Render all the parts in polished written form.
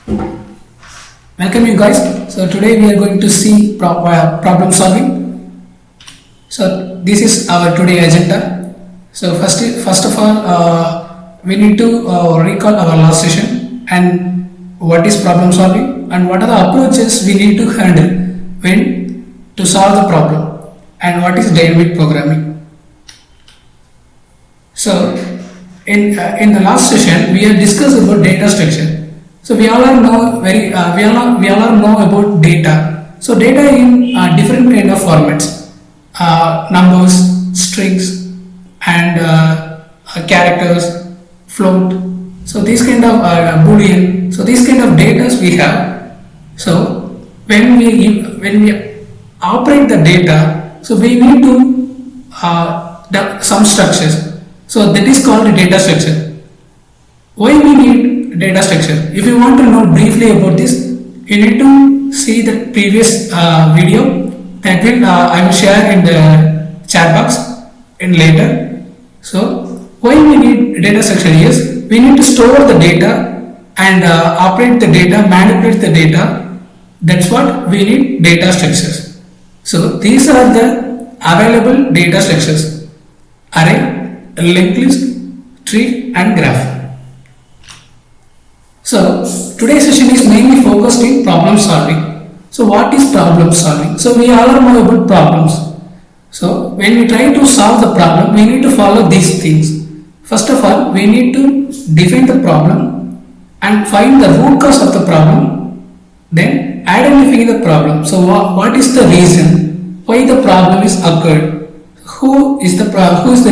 Welcome you guys. So today we are going to see problem solving. So this is our today agenda. So first of all, we need to recall our last session and what is problem solving and what are the approaches we need to handle when to solve the problem and what is dynamic programming. So in the last session we have discussed about data structure. So we all are know about data. So data in different kind of formats, numbers, strings, and characters, float. So these kind of boolean. So these kind of data we have. So when we operate the data, so we need to some structures. So that is called a data structure. Why we need data structure? If you want to know briefly about this, you need to see the previous video that I will share in the chat box in later. So why we need data structure is we need to store the data and operate the data, manipulate the data. That's what we need data structures. So these are the available data structures: array, linked list, tree, and graph. So today's session is mainly focused in problem solving. So what is problem solving? So we all know about problems. So when we try to solve the problem, we need to follow these things. First of all, we need to define the problem and find the root cause of the problem. Then identify the problem. So what is the reason why the problem is occurred? Who is the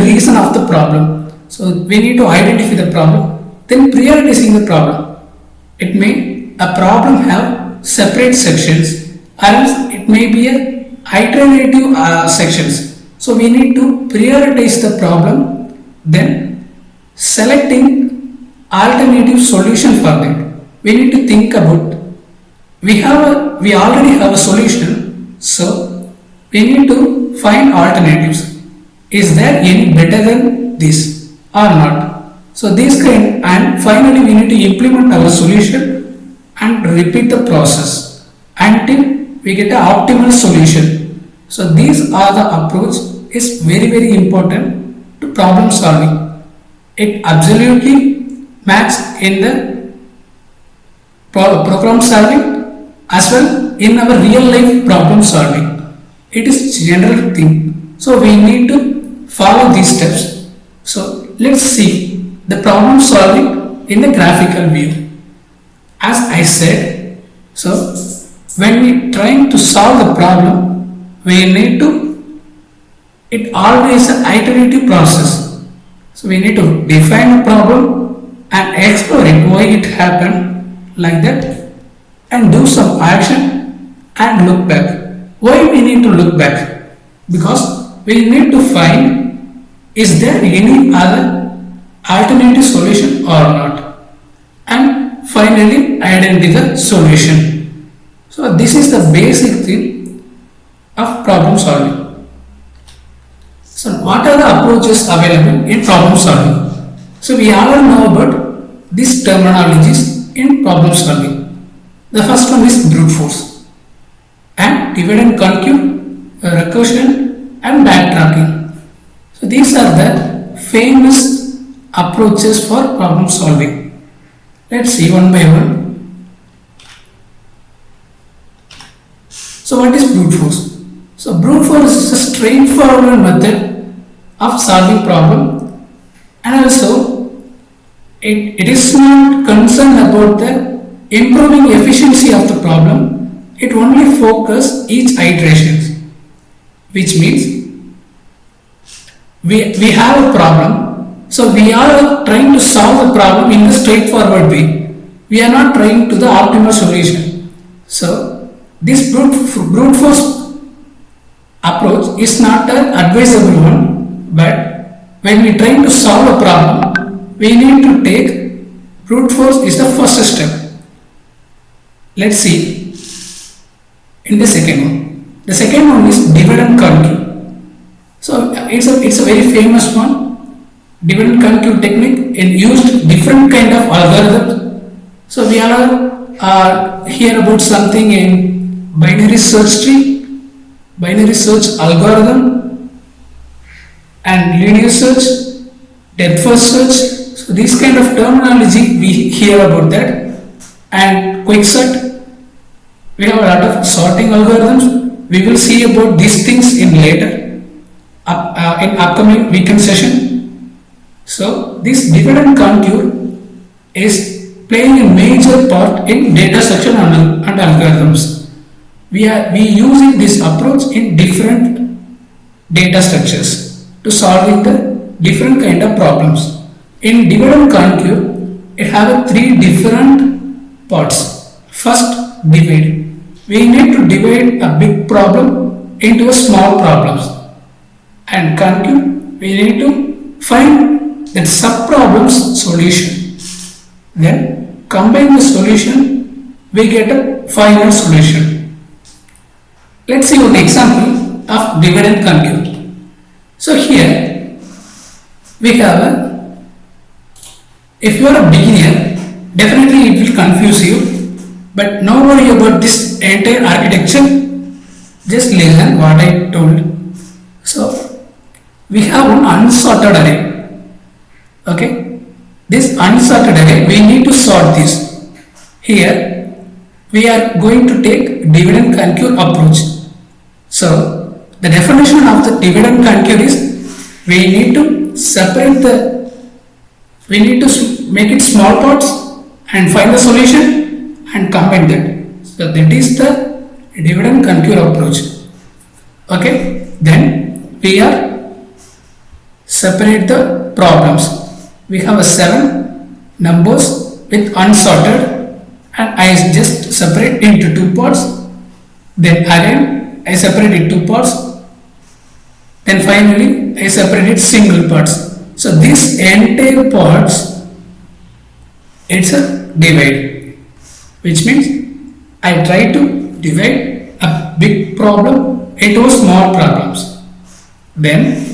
reason of the problem? So we need to identify the problem. Then prioritizing the problem. It may a problem have separate sections, or else it may be a iterative sections. So we need to prioritize the problem, then selecting alternative solution for that. We need to think about we already have a solution, so we need to find alternatives. Is there any better than this or not? So this kind, and finally we need to implement our solution and repeat the process until we get an optimal solution. So these are the approach is very important to problem solving. It absolutely matches in the program solving as well in our real life problem solving. It is general thing. So we need to follow these steps. So let's see the problem solving in the graphical view. As I said, so when we trying to solve the problem, we need to, it always an iterative process. So we need to define the problem and explore it, why it happened like that, and do some action and look back. Why we need to look back? Because we need to find, is there any other alternative solution or not, and finally identify the solution. So this is the basic thing of problem solving. So what are the approaches available in problem solving? So we all know about these terminologies in problem solving. The first one is brute force and divide and conquer, recursion and backtracking. So these are the famous approaches for problem solving. Let's see one by one. So what is brute force? So brute force is a straightforward method of solving problem, and also it is not concerned about the improving efficiency of the problem. It only focuses each iteration, which means we have a problem. So we are trying to solve the problem in a straightforward way. We are not trying to the optimal solution. So this brute force approach is not an advisable one, but when we trying to solve a problem, we need to take brute force is the first step. Let's see in the second one. The second one is divide and conquer. So it's a very famous one. Divide and conquer technique and used different kind of algorithms So we are hear about something in binary search tree, binary search algorithm, and linear search, depth first search. So this kind of terminology we hear about that, and quicksort. We have a lot of sorting algorithms. We will see about these things in later, in upcoming weekend session. So this divide and conquer is playing a major part in data structure and algorithms. We using this approach in different data structures to solving the different kind of problems. In divide and conquer, it have three different parts. First, divide. We need to divide a big problem into a small problems, and conquer. We need to find that sub problems solution. Then combine the solution, we get a final solution. Let's see one example of divide and conquer. So here we have if you are a beginner, definitely it will confuse you, but no worry about this entire architecture. Just listen what I told. So we have an unsorted array. Okay, this unsorted array we need to sort this. Here we are going to take divide and conquer approach. So the definition of the divide and conquer is we need to make it small parts and find the solution and combine that. So that is the divide and conquer approach. Okay, then we are separate the problems. We have a 7 numbers with unsorted, and I just separate into 2 parts. Then again I separate it 2 parts. Then finally I separate it single parts. So this entire parts, it's a divide, which means I try to divide a big problem into small problems. Then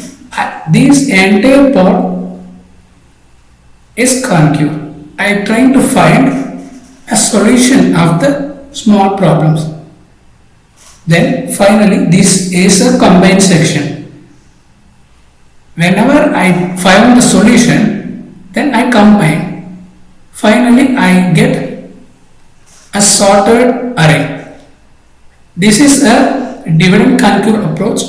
this entire part is conquer. I try to find a solution of the small problems. Then finally this is a combined section. Whenever I find the solution, then I combine. Finally, I get a sorted array. This is a divide and conquer approach.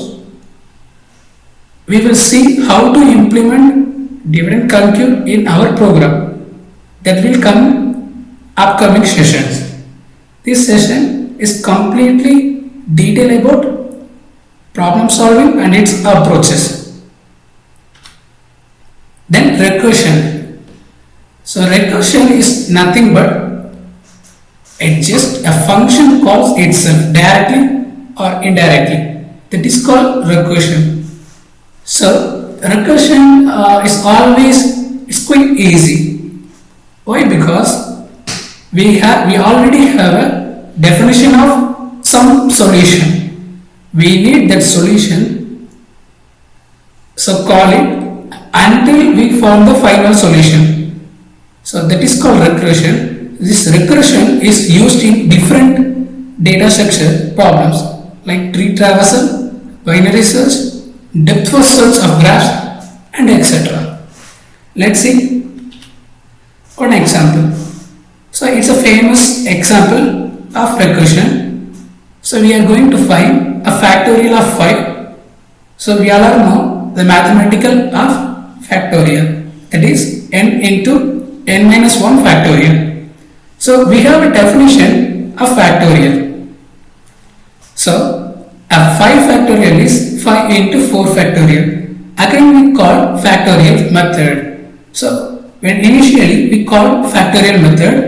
We will see how to implement divide and conquer in our program. That will come upcoming sessions. This session is completely detailed about problem solving and its approaches. Then recursion. So recursion is nothing but it's just a function calls itself directly or indirectly. That is called recursion. So recursion is always quite easy. Why? Because we already have a definition of some solution. We need that solution. So call it until we found the final solution. So that is called recursion. This recursion is used in different data structure problems like tree traversal, binary search, depth first search of graphs, and etc. Let's see one example. So it's a famous example of recursion. So we are going to find a factorial of 5. So we all know the mathematical of factorial, that is n into n minus 1 factorial. So we have a definition of factorial. So a 5 factorial is 5 into 4 factorial. Again we call factorial method. So when initially we call factorial method,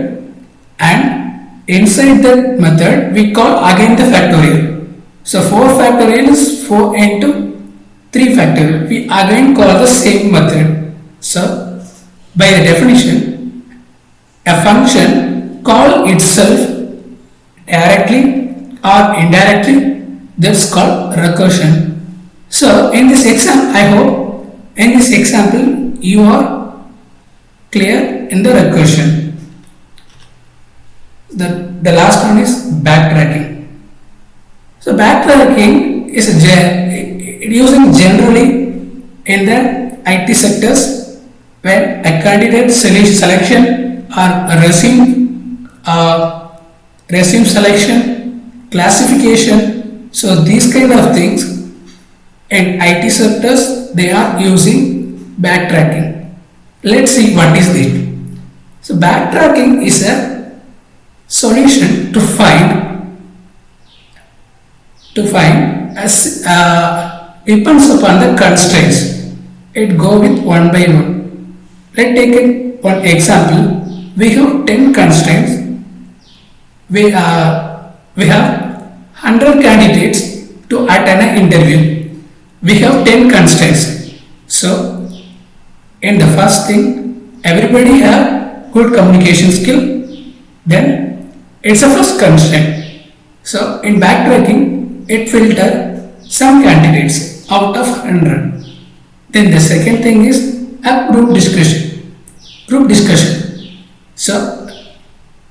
and inside that method we call again the factorial. So 4 factorial is 4 into 3 factorial. We again call the same method. So by the definition, a function call itself directly or indirectly, that's called recursion. So in this example, I hope in this example you are clear in the recursion. The last one is backtracking. So backtracking is using generally in the IT sectors where a candidate selection or resume selection, classification. So these kind of things in IT sectors they are using backtracking. Let's see what is it. So backtracking is a solution to find as depends upon the constraints. It go with one by one. Let's take one example. We have 10 constraints. We have 100 candidates to attend an interview. We have 10 constraints. So in the first thing, everybody have good communication skill. Then it's a first constraint. So in backtracking, it filter some candidates out of 100. Then the second thing is a group discussion. So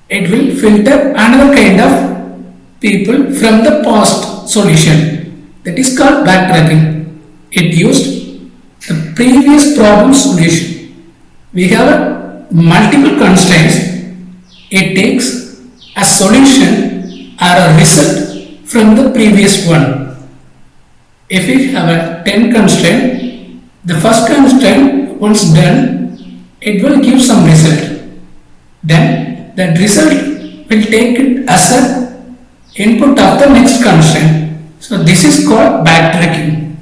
it will filter another kind of people from the past solution. That is called backtracking. It used the previous problem solution. We have multiple constraints. It takes a solution or a result from the previous one. If we have a 10 constraint, the first constraint once done, it will give some result. Then that result will take it as an input of the next constraint. So this is called backtracking.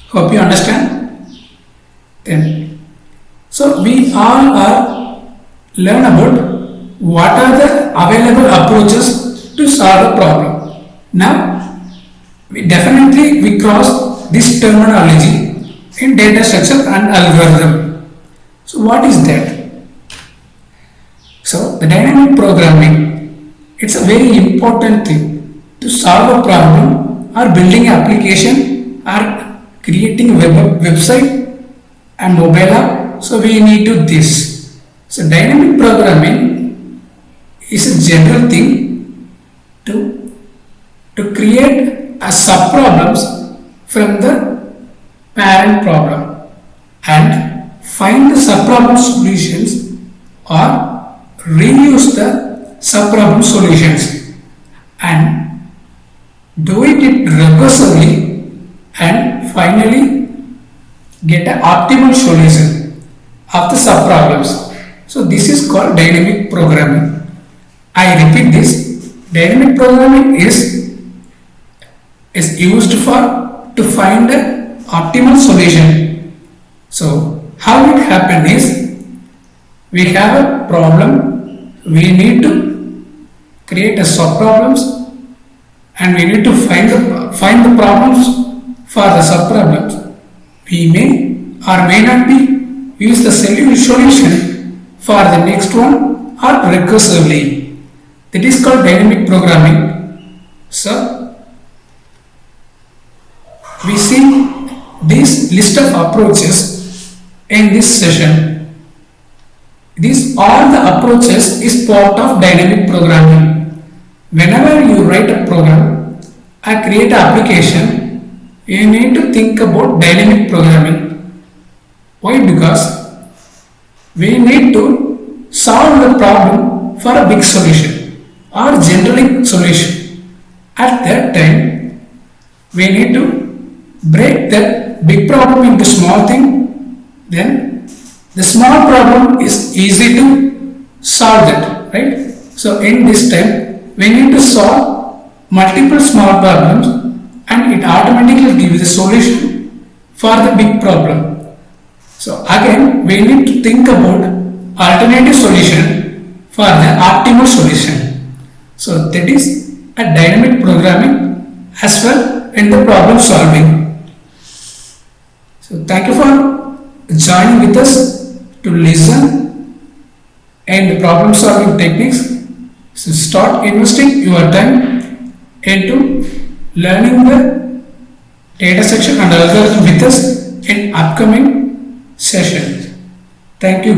Hope you understand. Then, so we all are learn about what are the available approaches to solve a problem. Now, we cross this terminology in data structure and algorithm. So what is that? So the dynamic programming, it's a very important thing to solve a problem or building an application or creating a website and mobile app. So we need to this. So dynamic programming is a general thing to create a sub-problems from the parent problem and find the sub-problem solutions or reuse the sub-problem solutions and do it recursively and finally get an optimal solution of the sub-problems. So this is called dynamic programming. I repeat this. Dynamic programming is used to find the optimal solution. So how it happened is we have a problem, we need to create a sub-problems and we need to find the problems for the sub-problems. We may or may not be use the solution for the next one or recursively. That is called dynamic programming. So we see this list of approaches in this session. These all the approaches is part of dynamic programming. Whenever you write a program or create an application, you need to think about dynamic programming. Why? Because we need to solve the problem for a big solution or generic solution. At that time, we need to break that big problem into small thing. Then the small problem is easy to solve that, right? So in this time, we need to solve multiple small problems and it automatically gives the solution for the big problem. So again, we need to think about alternative solution for the optimal solution. So that is a dynamic programming as well in the problem solving. So thank you for joining with us to listen and problem solving techniques. So start investing your time into learning the data section and algorithm with us in upcoming sessions. Thank you.